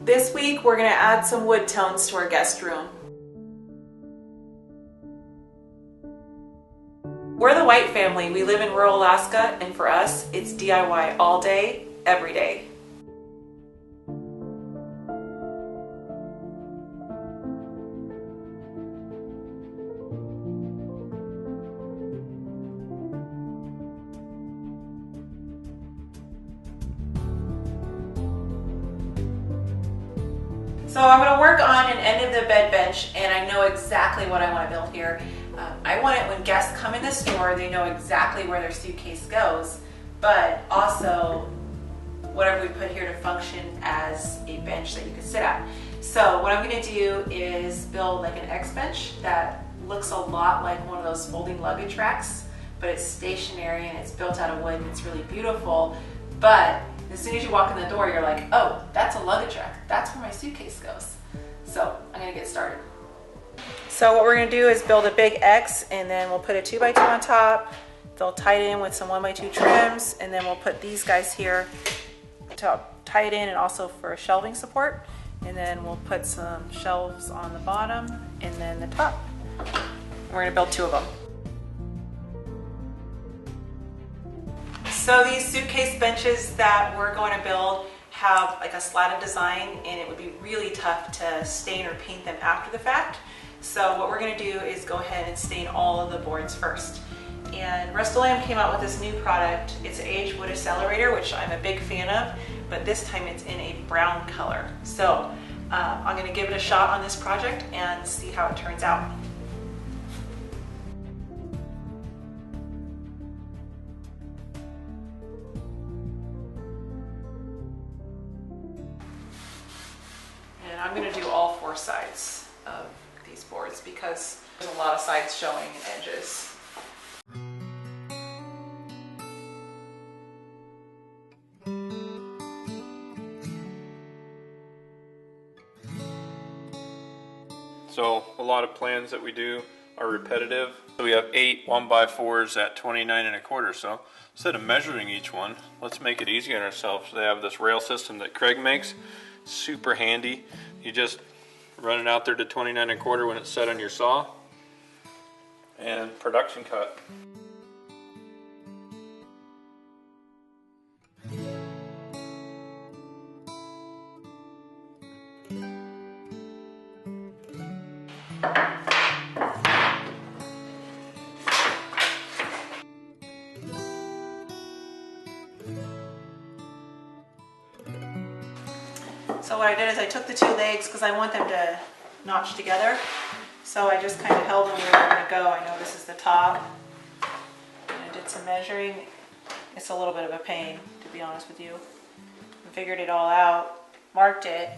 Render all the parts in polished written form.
This week we're going to add some wood tones to our guest room. We're the White family. We live in rural Alaska, and for us, it's DIY all day, every day. So I'm going to work on an end of the bed bench, and I know exactly what I want to build here. I want it when guests come in the store, they know exactly where their suitcase goes, but also whatever we put here to function as a bench that you can sit at. So what I'm going to do is build like an X bench that looks a lot like one of those folding luggage racks, but it's stationary and it's built out of wood and it's really beautiful. But as soon as you walk in the door, you're like, oh, that's a luggage rack. That's where my suitcase goes. So I'm gonna get started. So what we're gonna do is build a big X, and then we'll put a 2x2 on top. They'll tie it in with some 1x2 trims, and then we'll put these guys here to tie it in, and also for shelving support. And then we'll put some shelves on the bottom and then the top. We're gonna build 2 of them. So these suitcase benches that we're going to build have like a slatted design, and it would be really tough to stain or paint them after the fact. So what we're going to do is go ahead and stain all of the boards first. And Rust-Oleum came out with this new product. It's an aged wood accelerator, which I'm a big fan of, but this time it's in a brown color. So I'm going to give it a shot on this project and see how it turns out. I'm going to do all 4 sides of these boards because there's a lot of sides showing and edges. So a lot of plans that we do are repetitive. So we have 8 1x4s at 29 1/4. So instead of measuring each one, let's make it easy on ourselves. They have this rail system that Craig makes. Super handy. You just run it out there to 29 1/4 when it's set on your saw, and production cut. So what I did is I took the 2 legs because I want them to notch together. So I just kind of held them where they're going to go. I know this is the top. And I did some measuring. It's a little bit of a pain, to be honest with you. I figured it all out, marked it,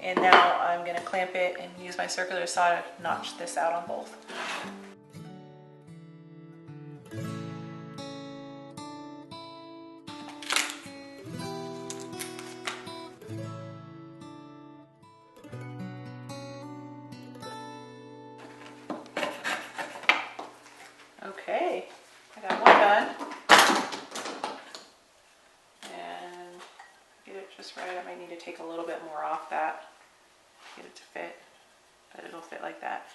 and now I'm going to clamp it and use my circular saw to notch this out on both. Okay, I got one done, and get it just right. I might need to take a little bit more off that, get it to fit, but it'll fit like that.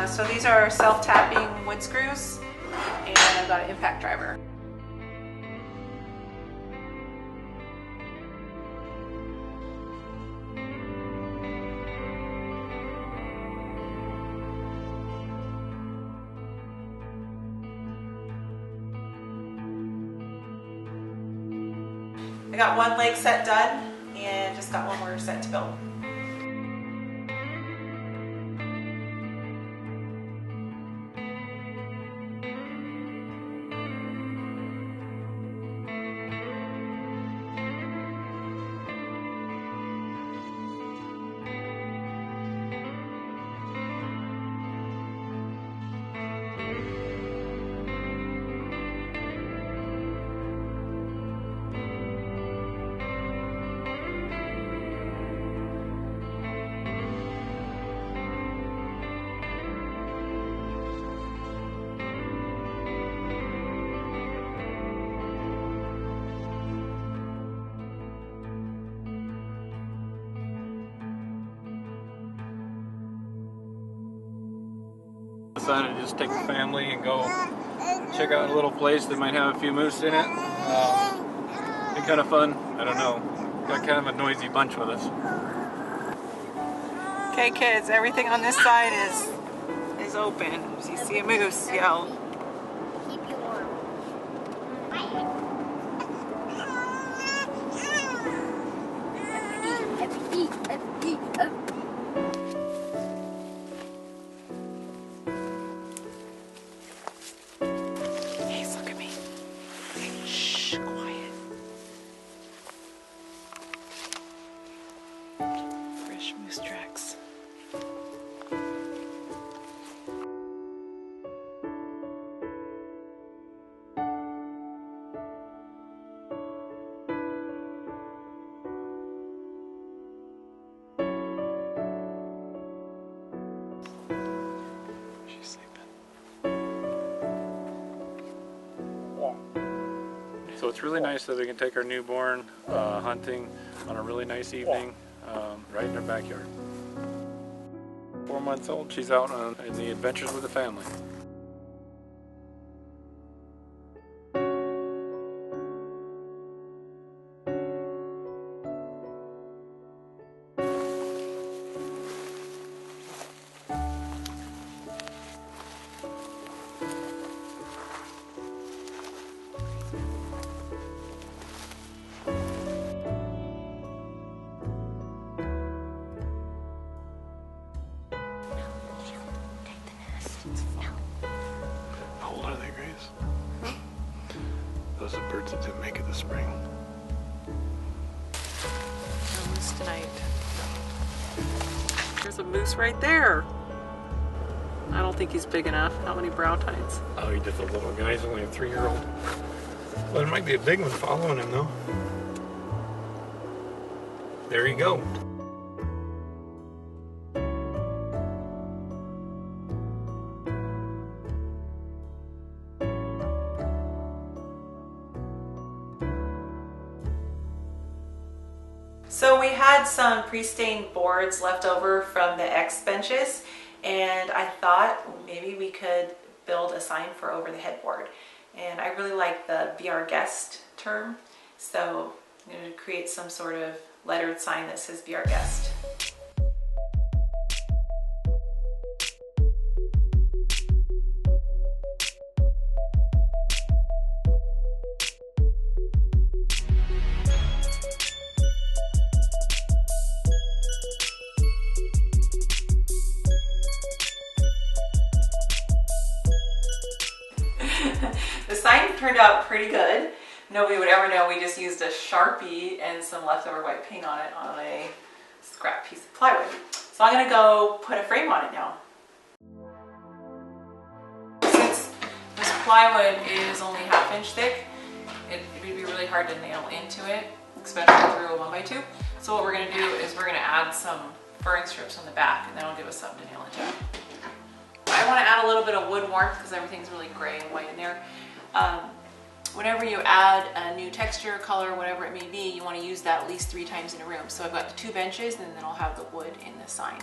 So these are self-tapping wood screws, and I've got an impact driver. I got one leg set done and just got one more set to build. decided to just take the family and go check out a little place that might have a few moose in it. Be kind of fun. I don't know. Got kind of a noisy bunch with us. Okay, kids, everything on this side is open. If you see a moose, yell. Keep you warm. Hey, look at me. Shh, quiet. Fresh moose tracks. She's sleeping. So it's really nice that we can take our newborn hunting on a really nice evening right in our backyard. 4 months old, she's out in the adventures with the family. How old are they, Grace? Those are birds that didn't make it this spring. No moose tonight. There's a moose right there. I don't think he's big enough. How many brown tines? Oh, he's just a little guy. He's only a 3-year-old. Well, there might be a big one following him, though. There you go. So we had some pre-stained boards left over from the X benches, and I thought maybe we could build a sign for over the headboard. And I really like the "Be Our Guest" term, so I'm going to create some sort of lettered sign that says "Be Our Guest." The sign turned out pretty good. Nobody would ever know we just used a Sharpie and some leftover white paint on it on a scrap piece of plywood. So I'm gonna go put a frame on it now. Since this plywood is only 1/2 inch thick, it would be really hard to nail into it, especially through a 1x2. So what we're gonna do is we're gonna add some furring strips on the back, and that'll give us something to nail into. I want to add a little bit of wood warmth because everything's really gray and white in there. Whenever you add a new texture, color, whatever it may be, you want to use that at least 3 times in a room. So I've got the 2 benches, and then I'll have the wood in the sign.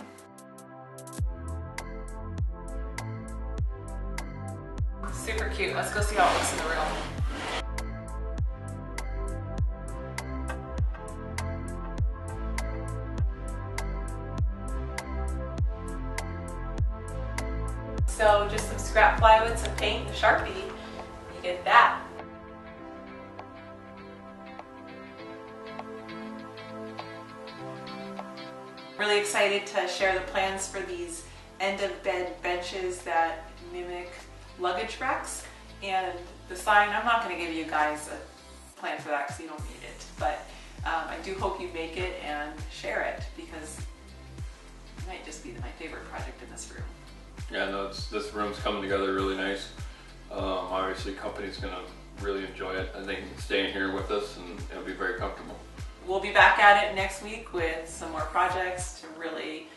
Super cute. Let's go see how it looks in the room. So just some scrap plywood, some paint, and a Sharpie, you get that. Really excited to share the plans for these end of bed benches that mimic luggage racks. And the sign, I'm not going to give you guys a plan for that because you don't need it, but I do hope you make it and share it because it might just be my favorite project in this room. Yeah, no, this room's coming together really nice. Obviously, company's gonna really enjoy it. I think staying here with us, and it'll be very comfortable. We'll be back at it next week with some more projects to really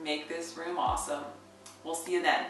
make this room awesome. We'll see you then.